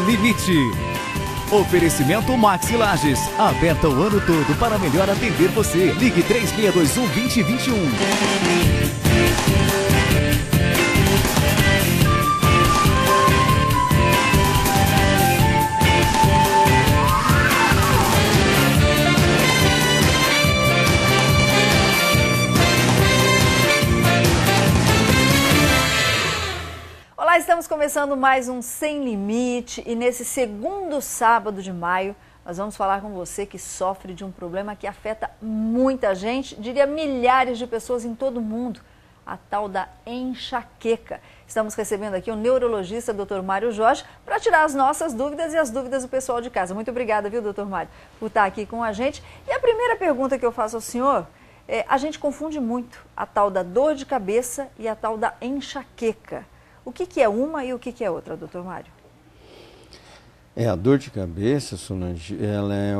limite. Oferecimento Maxi Lages, aberta o ano todo para melhor atender você. Ligue 3621-2021. Olá, estamos começando mais um Sem Limite e nesse segundo sábado de maio nós vamos falar com você que sofre de um problema que afeta muita gente, diria milhares de pessoas em todo o mundo, a tal da enxaqueca. Estamos recebendo aqui o neurologista Dr. Mário Jorge para tirar as nossas dúvidas e as dúvidas do pessoal de casa. Muito obrigada, viu, Dr. Mário, por estar aqui com a gente. E a primeira pergunta que eu faço ao senhor é, a gente confunde muito a tal da dor de cabeça e a tal da enxaqueca. O que é uma e o que é outra, doutor Mário? A dor de cabeça, Solange, ela é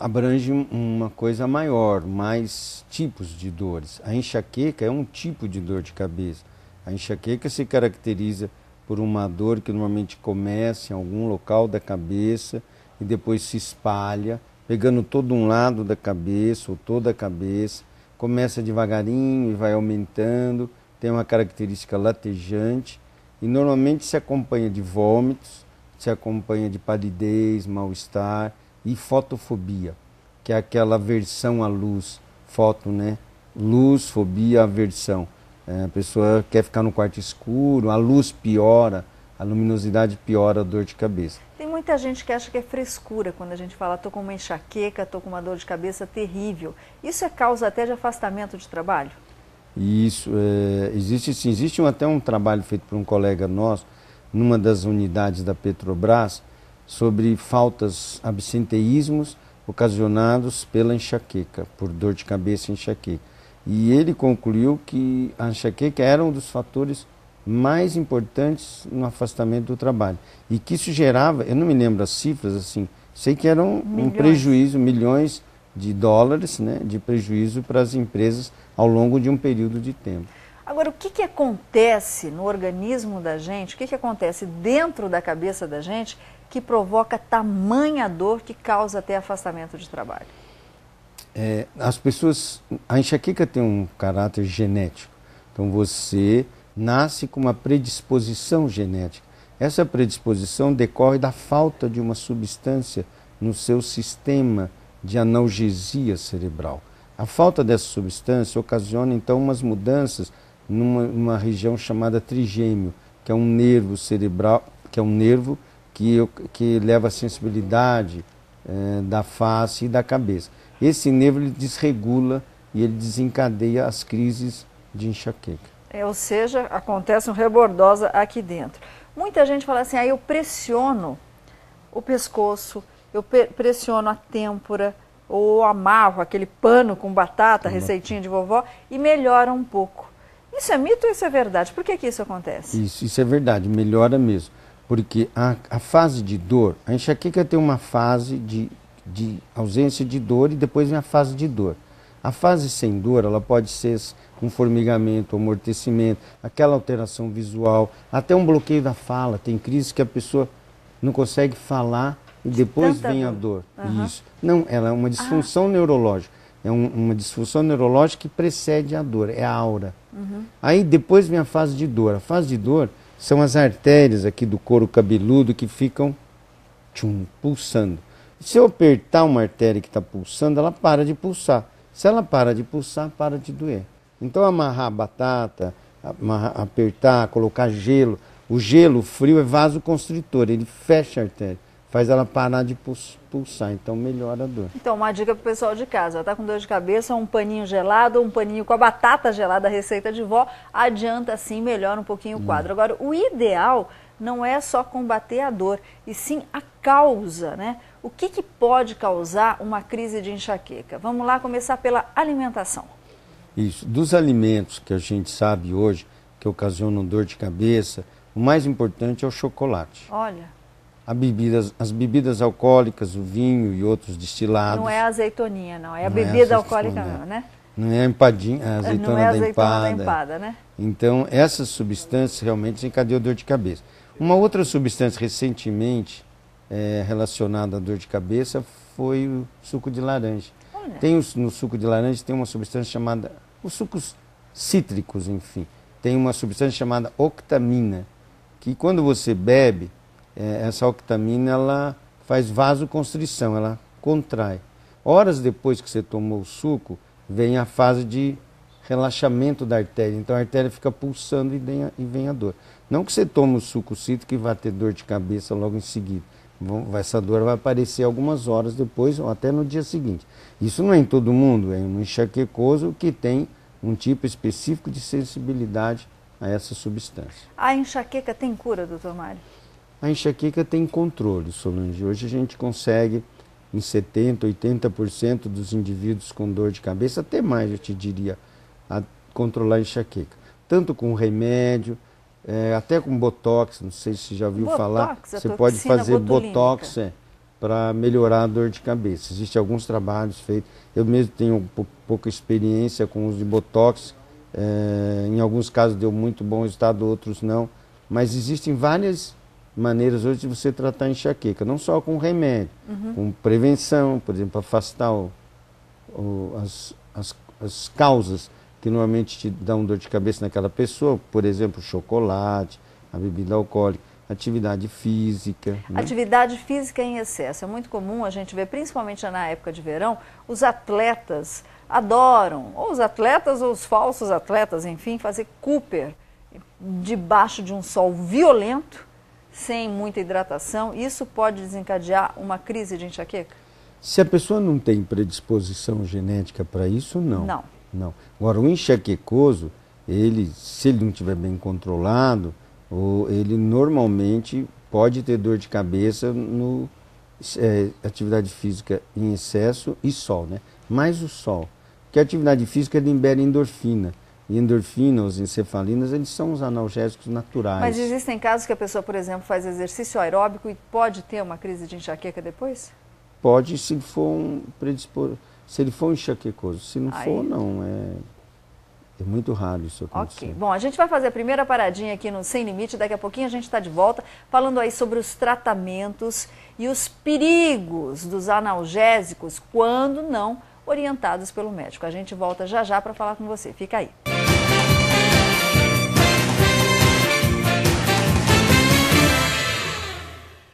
abrange uma coisa maior, mais tipos de dores. A enxaqueca é um tipo de dor de cabeça. A enxaqueca se caracteriza por uma dor que normalmente começa em algum local da cabeça e depois se espalha, pegando todo um lado da cabeça ou toda a cabeça, começa devagarinho e vai aumentando, tem uma característica latejante e normalmente se acompanha de vômitos, se acompanha de palidez, mal-estar e fotofobia, que é aquela aversão à luz, foto, né? Luz, fobia, aversão. A pessoa quer ficar no quarto escuro, a luz piora, a luminosidade piora a dor de cabeça. Tem muita gente que acha que é frescura quando a gente fala, estou com uma enxaqueca, estou com uma dor de cabeça terrível. Isso é causa até de afastamento de trabalho? Isso, existe sim. Existe até um trabalho feito por um colega nosso, numa das unidades da Petrobras, sobre faltas, absenteísmos ocasionados pela enxaqueca, por dor de cabeça e enxaqueca. E ele concluiu que a enxaqueca era um dos fatores mais importantes no afastamento do trabalho. E que isso gerava, eu não me lembro as cifras, assim, sei que era um prejuízo, milhões de dólares, né, de prejuízo para as empresas ao longo de um período de tempo. Agora, o que acontece no organismo da gente, o que acontece dentro da cabeça da gente que provoca tamanha dor que causa até afastamento de trabalho? As pessoas, a enxaqueca tem um caráter genético, então você nasce com uma predisposição genética. Essa predisposição decorre da falta de uma substância no seu sistema de analgesia cerebral. A falta dessa substância ocasiona então umas mudanças numa região chamada trigêmeo, que é um nervo cerebral, que é um nervo que leva a sensibilidade da face e da cabeça. Esse nervo ele desregula e ele desencadeia as crises de enxaqueca. Ou seja, acontece um rebordosa aqui dentro. Muita gente fala assim, eu pressiono o pescoço, eu pressiono a têmpora, ou amarro aquele pano com batata, receitinha de vovó, e melhora um pouco. Isso é mito ou isso é verdade? Por que isso acontece? Isso é verdade, melhora mesmo. Porque a fase de dor, a enxaqueca tem uma fase de ausência de dor e depois vem a fase de dor. A fase sem dor, ela pode ser um formigamento, um amortecimento, aquela alteração visual, até um bloqueio da fala. Tem crises que a pessoa não consegue falar e depois vem a dor. Isso. Não, ela é uma disfunção neurológica. É uma disfunção neurológica que precede a dor, é a aura. Aí depois vem a fase de dor. A fase de dor são as artérias aqui do couro cabeludo que ficam pulsando. Se eu apertar uma artéria que está pulsando, ela para de pulsar. Se ela para de pulsar, para de doer. Então amarrar a batata, apertar, colocar gelo. O gelo frio é vasoconstritor, ele fecha a artéria. Faz ela parar de pulsar, então melhora a dor. Então, uma dica para o pessoal de casa, está com dor de cabeça, um paninho gelado, um paninho com a batata gelada, a receita de vó, adianta sim, melhora um pouquinho o quadro. Agora, o ideal não é só combater a dor, e sim a causa, né? O que pode causar uma crise de enxaqueca? Vamos lá começar pela alimentação. Isso, dos alimentos que a gente sabe hoje, que ocasionam dor de cabeça, o mais importante é o chocolate. Olha... As bebidas alcoólicas, o vinho e outros destilados. Não é a azeitoninha, não. É a bebida alcoólica mesmo, né? Não é a empadinha, a azeitona, não é a azeitona da empada, né? Então, essas substâncias realmente desencadeiam dor de cabeça. Uma outra substância recentemente relacionada à dor de cabeça foi o suco de laranja. No suco de laranja tem uma substância chamada, os sucos cítricos, enfim, tem uma substância chamada octamina, que quando você bebe, essa octamina ela faz vasoconstrição, ela contrai. Horas depois que você tomou o suco, vem a fase de relaxamento da artéria, então a artéria fica pulsando e vem a dor. Não que você tome o suco cítrico e vá ter dor de cabeça logo em seguida. Essa dor vai aparecer algumas horas depois ou até no dia seguinte. Isso não é em todo mundo, é um enxaquecoso que tem um tipo específico de sensibilidade a essa substância. A enxaqueca tem cura, doutor Mário? A enxaqueca tem controle, Solange. Hoje a gente consegue, em 70%, 80% dos indivíduos com dor de cabeça, até mais, eu te diria, a controlar a enxaqueca. Tanto com remédio, até com botox, não sei se você já ouviu falar, você pode fazer botox para melhorar a dor de cabeça. Existem alguns trabalhos feitos, eu mesmo tenho pouca experiência com o uso de botox, em alguns casos deu muito bom resultado, outros não, mas existem várias maneiras hoje de você tratar a enxaqueca, não só com remédio, com prevenção, por exemplo, afastar as causas que normalmente te dão dor de cabeça naquela pessoa, por exemplo, o chocolate, a bebida alcoólica, atividade física. Né? Atividade física em excesso. É muito comum a gente ver, principalmente na época de verão, os atletas adoram, ou os atletas ou os falsos atletas, enfim, fazer Cooper debaixo de um sol violento, sem muita hidratação. Isso pode desencadear uma crise de enxaqueca? Se a pessoa não tem predisposição genética para isso, não. Não. Agora, o enxaquecoso, se ele não estiver bem controlado, ele normalmente pode ter dor de cabeça no atividade física em excesso e sol, né? Mais o sol. Porque a atividade física libera endorfina. E endorfina, os encefalinas, eles são os analgésicos naturais. Mas existem casos que a pessoa, por exemplo, faz exercício aeróbico e pode ter uma crise de enxaqueca depois? Pode, se ele for se ele for enxaquecoso. Se não for, não. É muito raro isso acontecer. Ok. Bom, a gente vai fazer a primeira paradinha aqui no Sem Limite. Daqui a pouquinho a gente está de volta falando aí sobre os tratamentos e os perigos dos analgésicos quando não orientados pelo médico. A gente volta já já para falar com você. Fica aí.